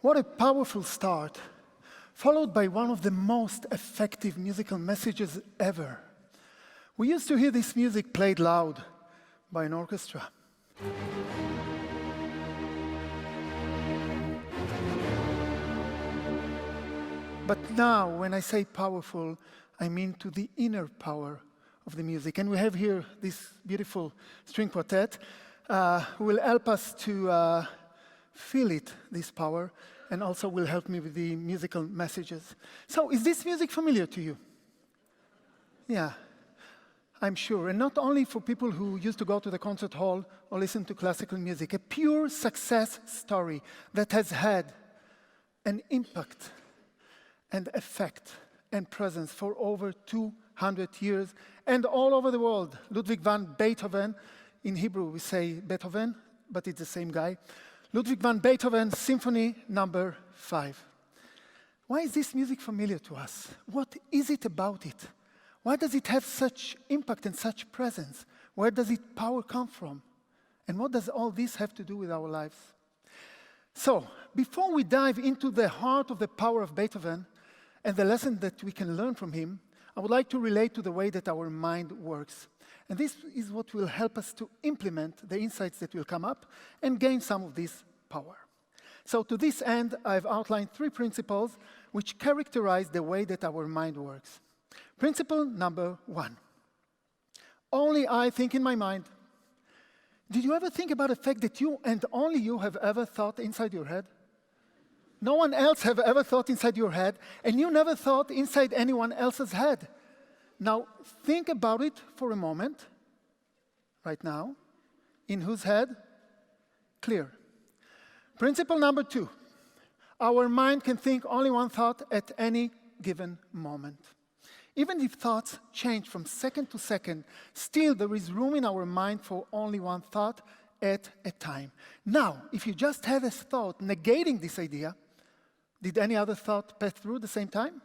What a powerful start, followed by one of the most effective musical messages ever. We used to hear this music played loud by an orchestra. But now, when I say powerful, I mean to the inner power of the music. And we have here this beautiful string quartet who will help us to feel it, this power, and also will help me with the musical messages. So, is this music familiar to you? Yeah, I'm sure. And not only for people who used to go to the concert hall or listen to classical music, a pure success story that has had an impact and effect and presence for over 200 years and all over the world. Ludwig van Beethoven, in Hebrew we say Beethoven, but it's the same guy. Ludwig van Beethoven, Symphony No. 5. Why is this music familiar to us? What is it about it? Why does it have such impact and such presence? Where does its power come from? And what does all this have to do with our lives? So, before we dive into the heart of the power of Beethoven and the lesson that we can learn from him, I would like to relate to the way that our mind works. And this is what will help us to implement the insights that will come up and gain some of this power. So to this end, I've outlined 3 principles which characterize the way that our mind works. Principle number 1. Only I think in my mind. Did you ever think about the fact that you and only you have ever thought inside your head? No one else have ever thought inside your head, and you never thought inside anyone else's head. Now, think about it for a moment, right now. In whose head? Clear. Principle number 2. Our mind can think only one thought at any given moment. Even if thoughts change from second to second, still there is room in our mind for only one thought at a time. Now, if you just had a thought negating this idea, did any other thought pass through at the same time?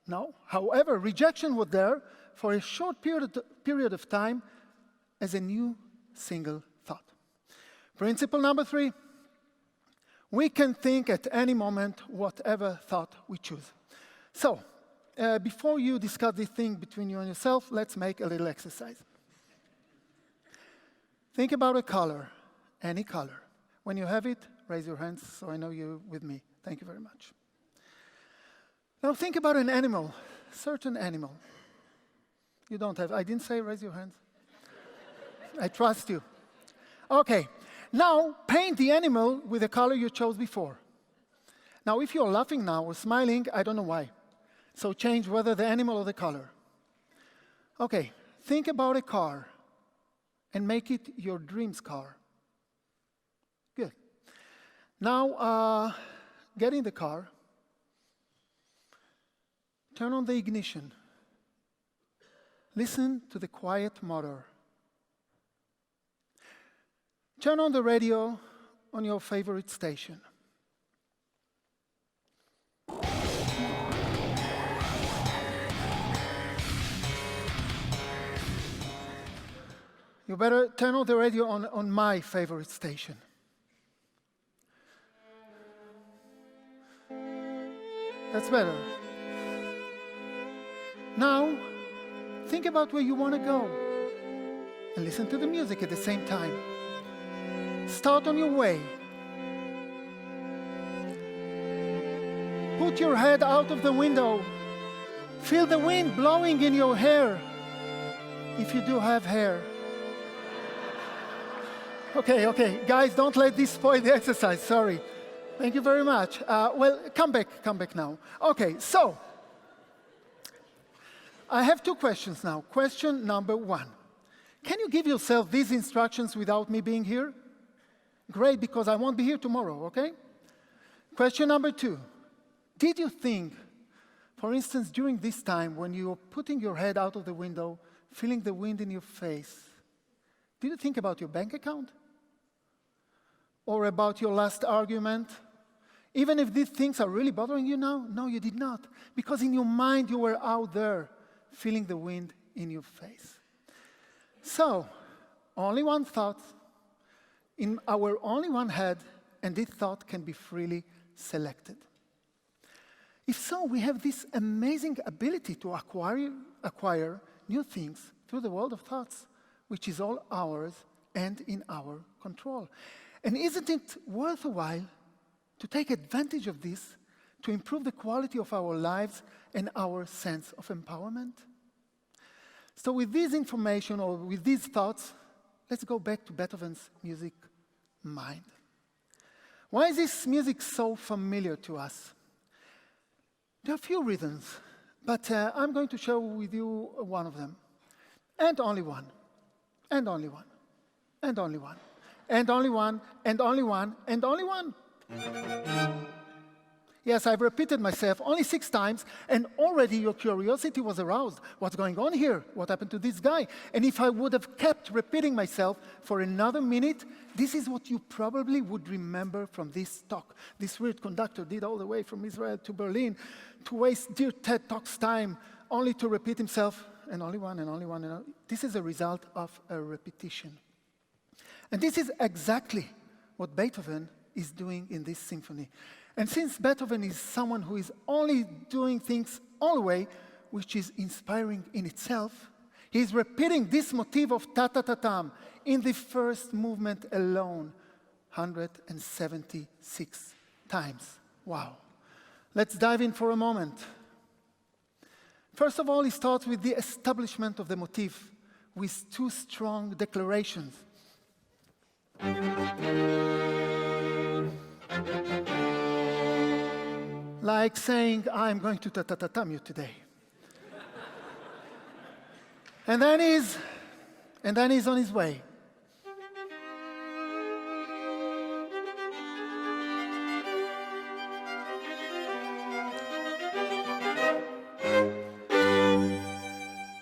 No. However, rejection was there for a short period of time as a new single thought. Principle number 3. We can think at any moment whatever thought we choose. So, before you discuss this thing between you and yourself, let's make a little exercise. Think about a color, any color. When you have it, raise your hands so I know you're with me. Thank you very much. Now think about an animal, certain animal. You don't have, I didn't say raise your hands. I trust you. Okay, now paint the animal with the color you chose before. Now if you're laughing now or smiling, I don't know why. So change whether the animal or the color. Okay, think about a car and make it your dream's car. Good. Now get in the car. Turn on the ignition. Listen to the quiet motor. Turn on the radio on your favorite station. You better turn on the radio on my favorite station. That's better. Now, think about where you want to go and listen to the music at the same time. Start on your way. Put your head out of the window. Feel the wind blowing in your hair, if you do have hair. Okay, guys, don't let this spoil the exercise, sorry. Thank you very much. Well, come back now. Okay, so, I have 2 questions now. Question number 1. Can you give yourself these instructions without me being here? Great, because I won't be here tomorrow, okay? Question number 2. Did you think For instance, during this time, when you're putting your head out of the window, feeling the wind in your face, did you think about your bank account? Or about your last argument? Even if these things are really bothering you now? No, you did not. Because in your mind, you were out there, feeling the wind in your face. So, only one thought, in our only one head, and this thought can be freely selected. If so, we have this amazing ability to acquire new things through the world of thoughts, which is all ours and in our control. And isn't it worthwhile to take advantage of this to improve the quality of our lives and our sense of empowerment? So with this information, or with these thoughts, let's go back to Beethoven's music mind. Why is this music so familiar to us? There are a few reasons, but I'm going to share with you one of them. And only one. And only one. And only one. And only one. And only one. And only one. Yes, I've repeated myself only 6 times, and already your curiosity was aroused. What's going on here? What happened to this guy? And if I would have kept repeating myself for another minute, this is what you probably would remember from this talk. This weird conductor did all the way from Israel to Berlin to waste dear TED Talk's time only to repeat himself, and only one, and only one, and only. This is a result of a repetition. And this is exactly what Beethoven is doing in this symphony. And since Beethoven is someone who is only doing things all the way, which is inspiring in itself, he is repeating this motif of Ta Ta Ta Tam in the first movement alone, 176 times. Wow. Let's dive in for a moment. First of all, he starts with the establishment of the motif with 2 strong declarations. Like saying, I'm going to Ta Ta Ta Tam you today. and then he's on his way.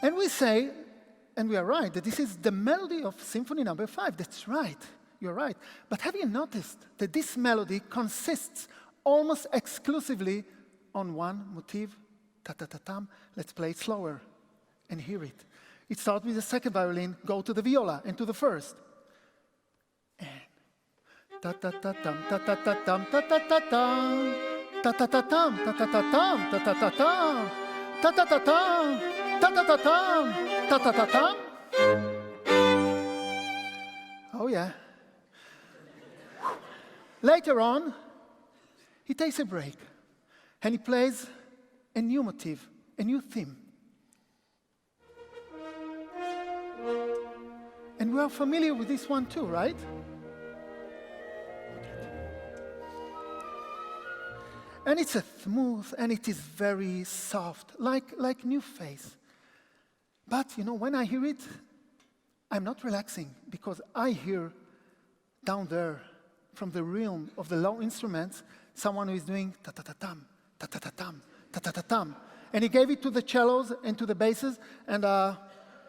And we say, and we are right, that this is the melody of Symphony Number 5. That's right, you're right. But have you noticed that this melody consists almost exclusively on one motif, Ta Ta Ta Tam? Let's play it slower and hear it. It starts with the second violin, go to the viola, and to the first. And Ta Ta Ta Tam, Ta Ta Ta Tam, Ta Ta Ta Tam, Ta Ta Ta Tam, Ta Ta Ta Tam, Ta Ta Ta Tam, Ta Ta Ta Tam, Ta Ta Ta Tam, Ta Ta Ta Tam. Oh yeah. Later on, he takes a break, and he plays a new motif, a new theme. And we are familiar with this one too, right? And it's a smooth, and it is very soft, like new face. But, you know, when I hear it, I'm not relaxing, because I hear down there, from the realm of the low instruments, someone who is doing Ta Ta Ta Tam, Ta Ta Ta Tam, Ta Ta Ta Tam. And he gave it to the cellos and to the basses, and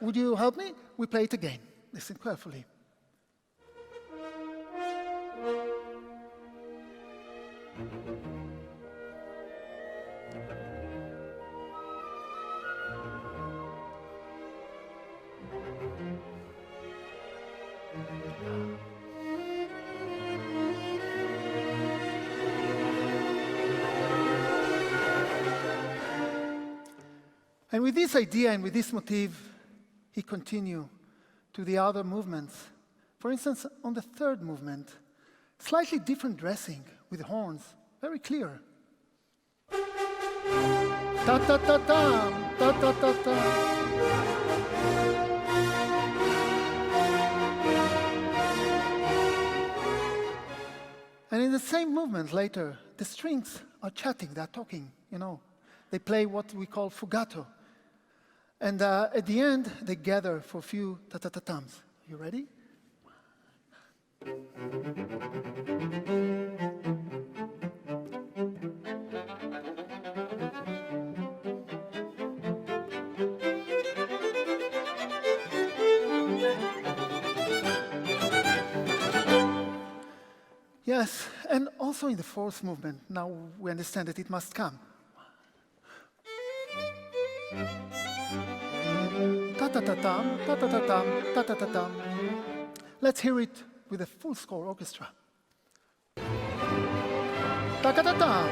would you help me? We play it again. Listen carefully. And with this idea and with this motif, he continued to the other movements. For instance, on the third movement, slightly different dressing with horns, very clear. Ta ta ta tam, ta ta ta ta. And in the same movement later, the strings are chatting, they're talking, you know. They play what we call fugato. And at the end, they gather for a few ta-ta-ta-tams. You ready? Yes, and also in the fourth movement, now we understand that it must come. Ta Ta Ta Tam, Ta Ta Ta Tam, Ta Ta Ta Tam. Let's hear it with a full score orchestra. Ta Ta Ta Tam,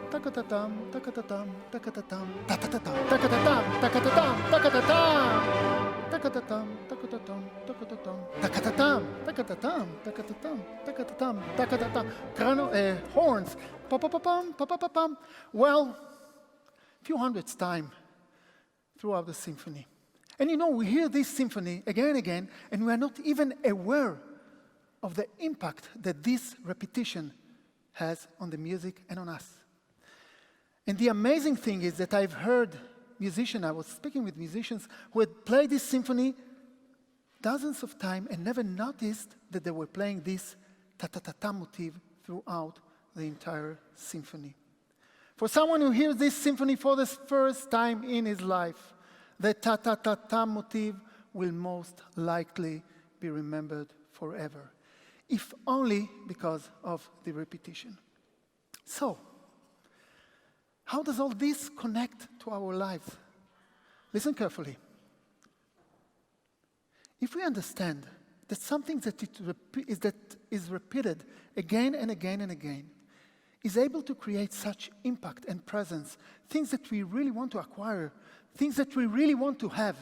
Ta Ta Ta Tam, Ta Ta Ta Tam, Ta Ta Ta Tam, Ta Ta Ta Tam, Ta Ta Ta Tam, Ta Ta Ta Tam, Ta Ta Ta Tam. Takatatam, takatatam, takatatam, takatatam, takatatam, takatatam, takatatam, takatatam. Horns, pa-pa-pa-pam, pa-pa-pa-pam. Well, a few hundreds times throughout the symphony. And you know, we hear this symphony again and again, and we are not even aware of the impact that this repetition has on the music and on us. And the amazing thing is that I've heard I was speaking with musicians who had played this symphony dozens of times and never noticed that they were playing this Ta Ta Ta Tam motif throughout the entire symphony. For someone who hears this symphony for the first time in his life, the Ta Ta Ta Tam motif will most likely be remembered forever, if only because of the repetition. So, how does all this connect to our lives? Listen carefully. If we understand that something that is repeated again and again and again is able to create such impact and presence, things that we really want to acquire, things that we really want to have,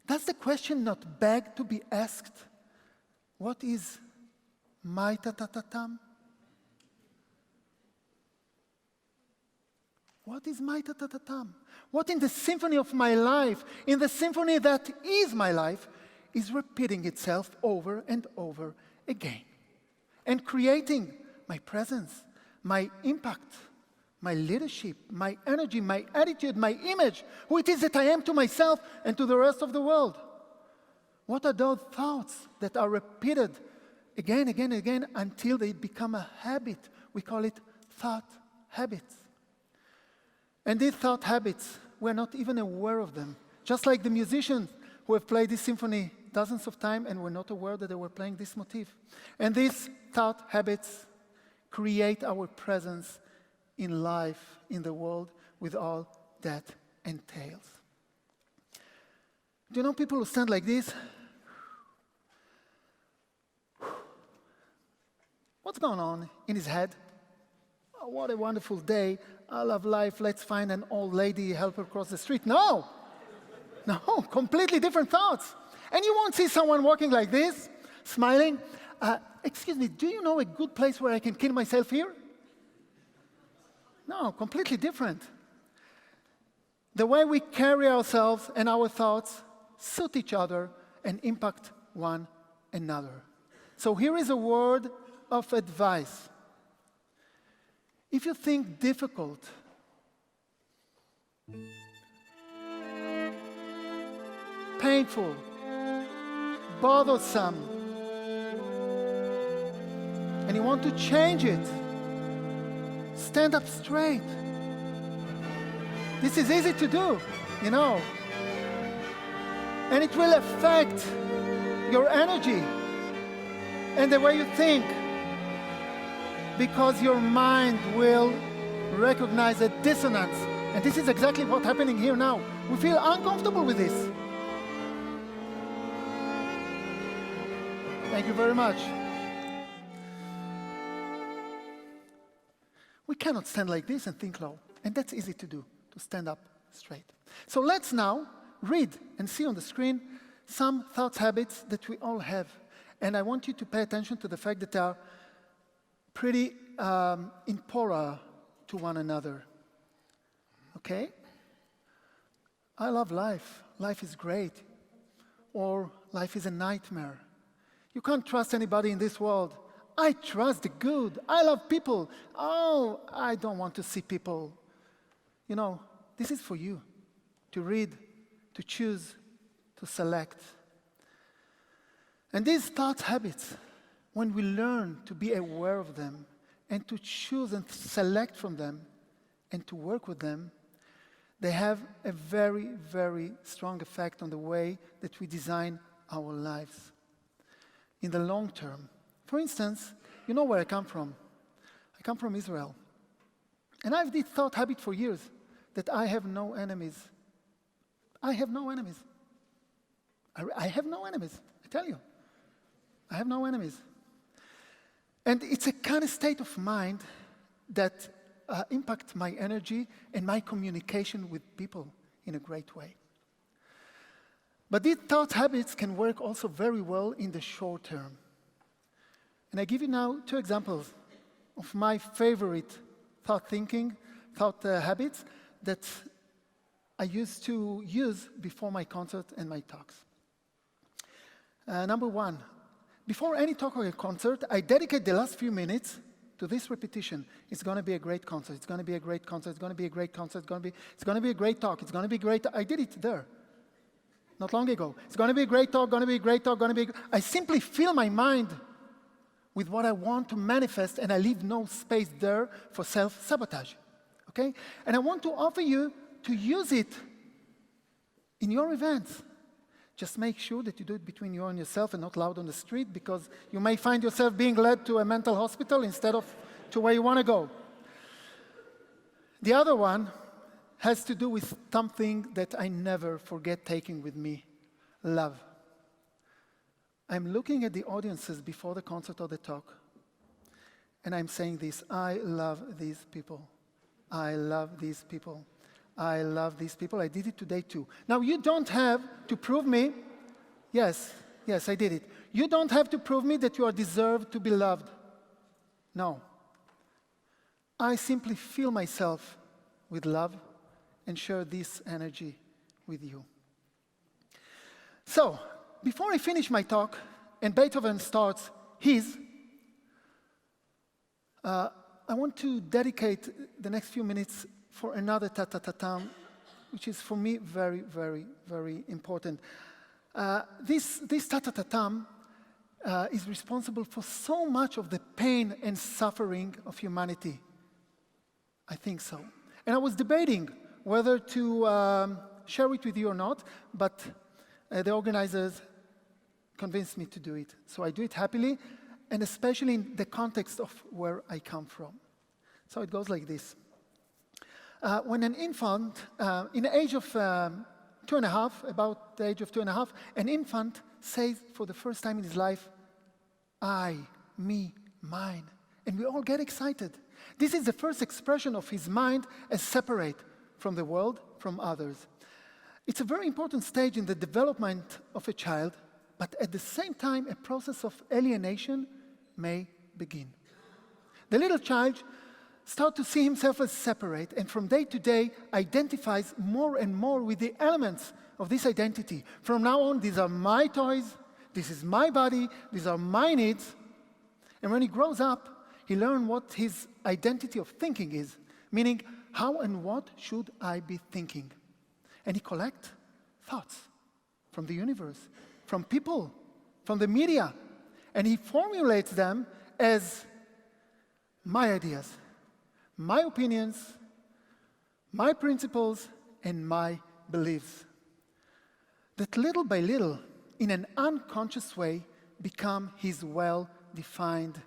does the question not beg to be asked, what is my Ta Ta Ta Tam? What is my Ta Ta Ta Tam? What in the symphony of my life, in the symphony that is my life, is repeating itself over and over again and creating my presence, my impact, my leadership, my energy, my attitude, my image, who it is that I am to myself and to the rest of the world? What are those thoughts that are repeated again, again, again until they become a habit? We call it thought habits. And these thought habits, we're not even aware of them. Just like the musicians who have played this symphony dozens of times and were not aware that they were playing this motif. And these thought habits create our presence in life, in the world, with all that entails. Do you know people who stand like this? What's going on in his head? Oh, what a wonderful day. I love life. Let's find an old lady, help her cross the street. No, completely different thoughts. And you won't see someone walking like this, smiling. Excuse me, do you know a good place where I can kill myself here? No, completely different. The way we carry ourselves and our thoughts suit each other and impact one another. So here is a word of advice. If you think difficult, painful, bothersome, and you want to change it, stand up straight. This is easy to do, you know. And it will affect your energy and the way you think, because your mind will recognize a dissonance. And this is exactly what's happening here now. We feel uncomfortable with this. Thank you very much. We cannot stand like this and think low. And that's easy to do, to stand up straight. So let's now read and see on the screen some thoughts habits that we all have. And I want you to pay attention to the fact that they are pretty in pora to one another. Okay? I love life. Life is great. Or life is a nightmare. You can't trust anybody in this world. I trust the good. I love people. Oh, I don't want to see people. You know, this is for you to read, to choose, to select. And these thought habits, when we learn to be aware of them and to choose and select from them and to work with them, they have a very, very strong effect on the way that we design our lives in the long term. For instance, you know where I come from. I come from Israel. And I've this thought habit for years that I have no enemies. I have no enemies. I have no enemies, I tell you. I have no enemies. And it's a kind of state of mind that impacts my energy and my communication with people in a great way. But these thought habits can work also very well in the short term. And I give you now 2 examples of my favorite thought habits that I used to use before my concert and my talks. Number 1, before any talk or a concert, I dedicate the last few minutes to this repetition. It's going to be a great concert. It's going to be a great concert. It's going to be a great concert. It's going to be a great talk. It's going to be great. I did it there not long ago. It's going to be a great talk, going to be a great talk, going to be... I simply fill my mind with what I want to manifest, and I leave no space there for self-sabotage, okay? And I want to offer you to use it in your events. Just make sure that you do it between you and yourself and not loud on the street, because you may find yourself being led to a mental hospital instead of to where you want to go. The other one has to do with something that I never forget taking with me, love. I'm looking at the audiences before the concert or the talk, and I'm saying this: I love these people. I love these people. I love these people. I did it today too. Now, you don't have to prove me. Yes, I did it. You don't have to prove me that you are deserved to be loved. No. I simply fill myself with love and share this energy with you. So, before I finish my talk and Beethoven starts his, I want to dedicate the next few minutes for another Ta Ta Ta Tam, which is for me very, very, very important. This Ta Ta Ta Tam is responsible for so much of the pain and suffering of humanity. I think so. And I was debating whether to share it with you or not, but the organizers convinced me to do it. So I do it happily, and especially in the context of where I come from. So it goes like this. When an infant, in the age of 2.5, about the age of 2.5, an infant says for the first time in his life, I, me, mine. And we all get excited. This is the first expression of his mind as separate from the world, from others. It's a very important stage in the development of a child, but at the same time, a process of alienation may begin. The little child starts to see himself as separate, and from day to day identifies more and more with the elements of this identity. From now on, these are my toys, this is my body, these are my needs. And when he grows up, he learns what his identity of thinking is, meaning how and what should I be thinking. And he collects thoughts from the universe, from people, from the media, and he formulates them as my ideas, my opinions, my principles, and my beliefs, that little by little, in an unconscious way, become his well-defined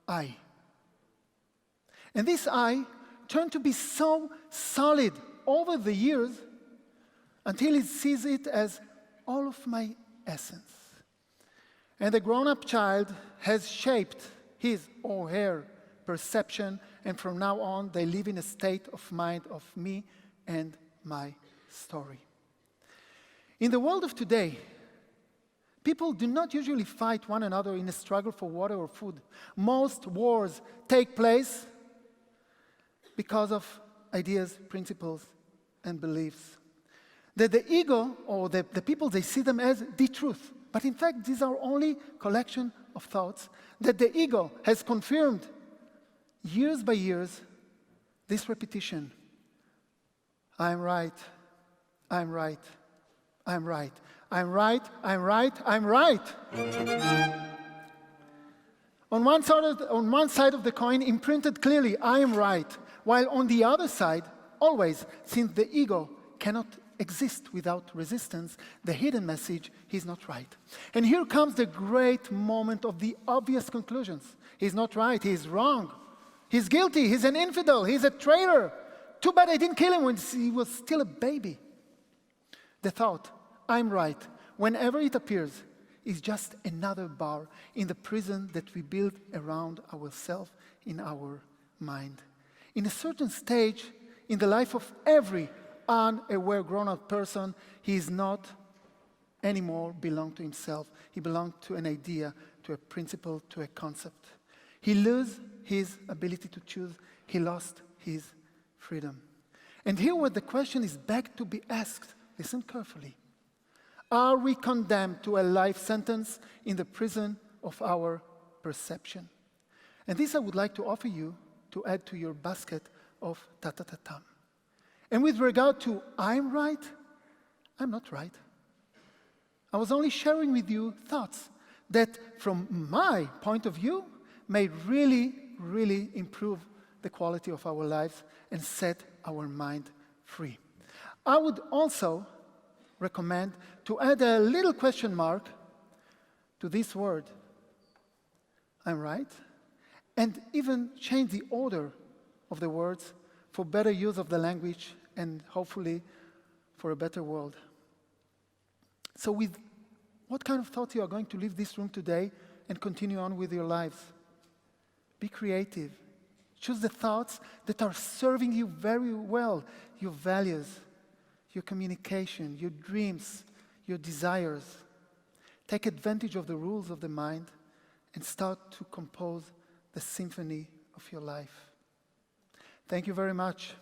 I. And this I turned to be so solid over the years until he sees it as all of my essence. And the grown-up child has shaped his or her perception, and from now on, they live in a state of mind of me and my story. In the world of today, people do not usually fight one another in a struggle for water or food. Most wars take place because of ideas, principles, and beliefs. That the ego, or the people, they see them as the truth. But in fact, these are only collection of thoughts that the ego has confirmed years by years, this repetition. I'm right, I'm right, I'm right, I'm right, I'm right, I'm right. On one side of the coin, imprinted clearly, I am right, while on the other side, always, since the ego cannot exist without resistance, the hidden message, he's not right. And here comes the great moment of the obvious conclusions. He's not right, he's wrong. He's guilty, he's an infidel, he's a traitor. Too bad I didn't kill him when he was still a baby. The thought, I'm right, whenever it appears, is just another bar in the prison that we build around ourselves in our mind. In a certain stage in the life of every unaware grown-up person, he is not anymore belong to himself. He belongs to an idea, to a principle, to a concept. He loses his ability to choose. He lost his freedom. And here where the question is back to be asked, listen carefully. Are we condemned to a life sentence in the prison of our perception? And this I would like to offer you to add to your basket of Ta Ta Ta Tam. And with regard to I'm right, I'm not right. I was only sharing with you thoughts that from my point of view may really, really improve the quality of our lives and set our mind free. I would also recommend to add a little question mark to this word, I'm right, and even change the order of the words for better use of the language and hopefully for a better world. So with what kind of thoughts you are going to leave this room today and continue on with your lives? Be creative. Choose the thoughts that are serving you very well, your values, your communication, your dreams, your desires. Take advantage of the rules of the mind and start to compose the symphony of your life. Thank you very much.